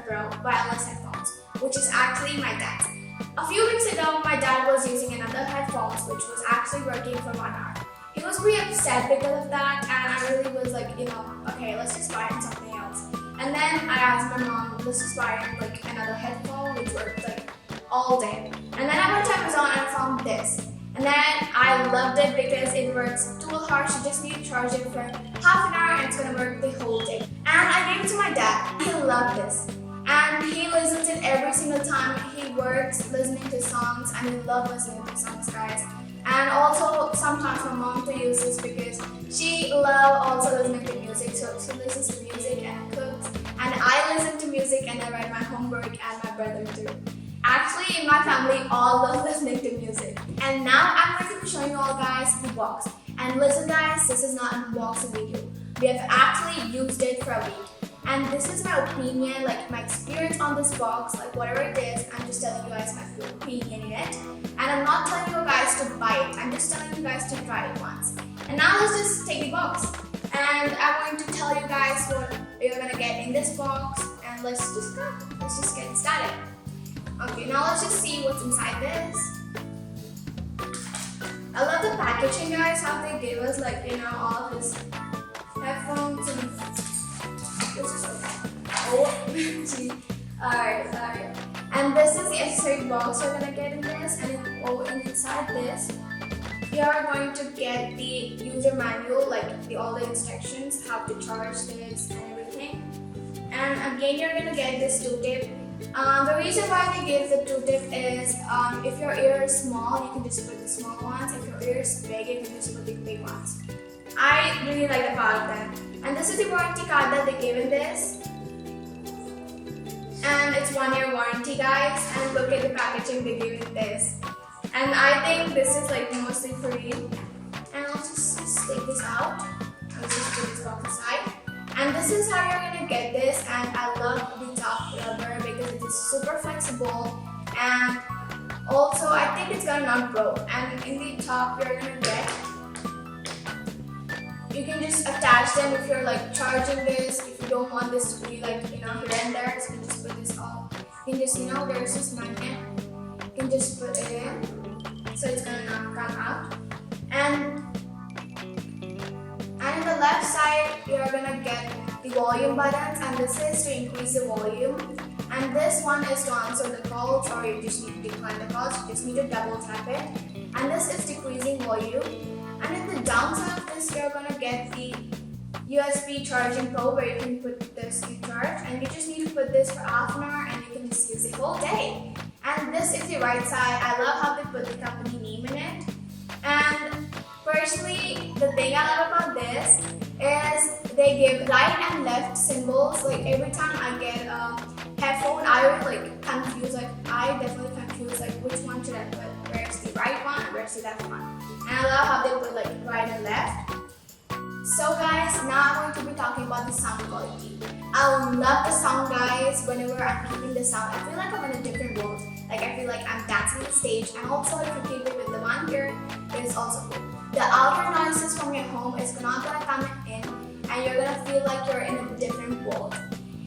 Pro wireless headphones, which is actually my dad's. A few weeks ago, my dad was using another headphones which was actually working for 1 hour. He was pretty upset because of that, and I really was like, okay, let's just buy him something else. And then I asked my mom, let's just buy him like another headphone which worked like all day. And then I went to Amazon and I found this. And then I loved it because it works dual harsh. You just need to charge it for half an hour and it's gonna work the whole day. And I gave it to my dad. He loved this. And he listens to it every single time he works listening to songs, and he loves listening to songs, guys. And also sometimes my mom to use this because she loves also listening to music. So she listens to music and cooks. And I listen to music and I write my homework, and my brother too. Actually, in my family, all love listening to music. And now I'm going to be showing you all guys the box. And listen guys, this is not an unboxing video. We have actually used it for a week. And this is my opinion, like my experience on this box, like whatever it is, I'm just telling you guys my full opinion in it. And I'm not telling you guys to buy it, I'm just telling you guys to try it once. And now let's just take the box. And I'm going to tell you guys what you're going to get in this box. And let's just get started. Okay, now let's just see what's inside this. I love the packaging, guys, how they gave us like, all of this headphones and this is okay. Oh, gee. Alright, sorry. And this is the accessory box you're gonna get in this, and inside this, you are going to get the user manual, like all the instructions, how to charge this and everything. And again, you're gonna get this 2-tip. The reason why they give the 2-tip is if your ear is small, you can just put the small ones. If your ear is big, you can just put the big ones. I really like the part of that. And this is the warranty card that they gave in this. And it's 1-year warranty, guys. And look at the packaging they gave in this. And I think this is like mostly free. And let's just take this out. Let's just put this box aside. And this is how you're gonna get this, and I love the top rubber because it is super flexible, and also I think it's gonna not broke. And in the top you're gonna get, you can just attach them if you're like charging this. If you don't want this to be like here and there, so you can just put this all. You can just there's this magnet. You can just put it in, so it's gonna not come out. And in the left side, you're gonna get the volume buttons, and this is to increase the volume. And this one is to answer the calls, or you just need to decline the calls. You just need to double tap it. And this is decreasing volume. And in the downside of this, you're gonna get the USB charging probe where you can put this to charge. And you just need to put this for half an hour, and you can just use it all day. And this is the right side. I love how they put the company name in it. And personally, the thing I love about this is they give right and left symbols. Like every time I get a headphone, I would like confuse. Like I definitely confuse like which one should I put? Where's the right one? Where's the left one? And I love how they put like right and left. So guys, now I'm going to be talking about the sound quality. I love the sound, guys. Whenever I'm hearing the sound, I feel like I'm in a different world. Like I feel like I'm dancing on the stage. And also if you keep it with the one ear, it is also cool. The outer noises from your home is not gonna come in, and you're gonna feel like you're in a different world.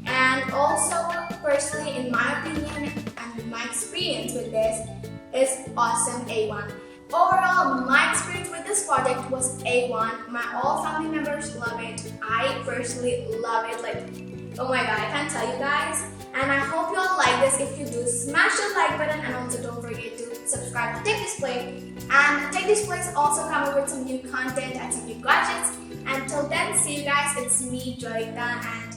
And also, personally, in my opinion and my experience with this is awesome, A1. Overall, my experience with this project was A1. My all family members love it. I personally love it. Like, oh my god, I can't tell you guys. And I hope you all like this. If you do, smash the like button, and also don't forget to subscribe to Tech Display. And Tech Display is also coming with some new content and some new gadgets. Until then, see you guys. It's me, Joyita, and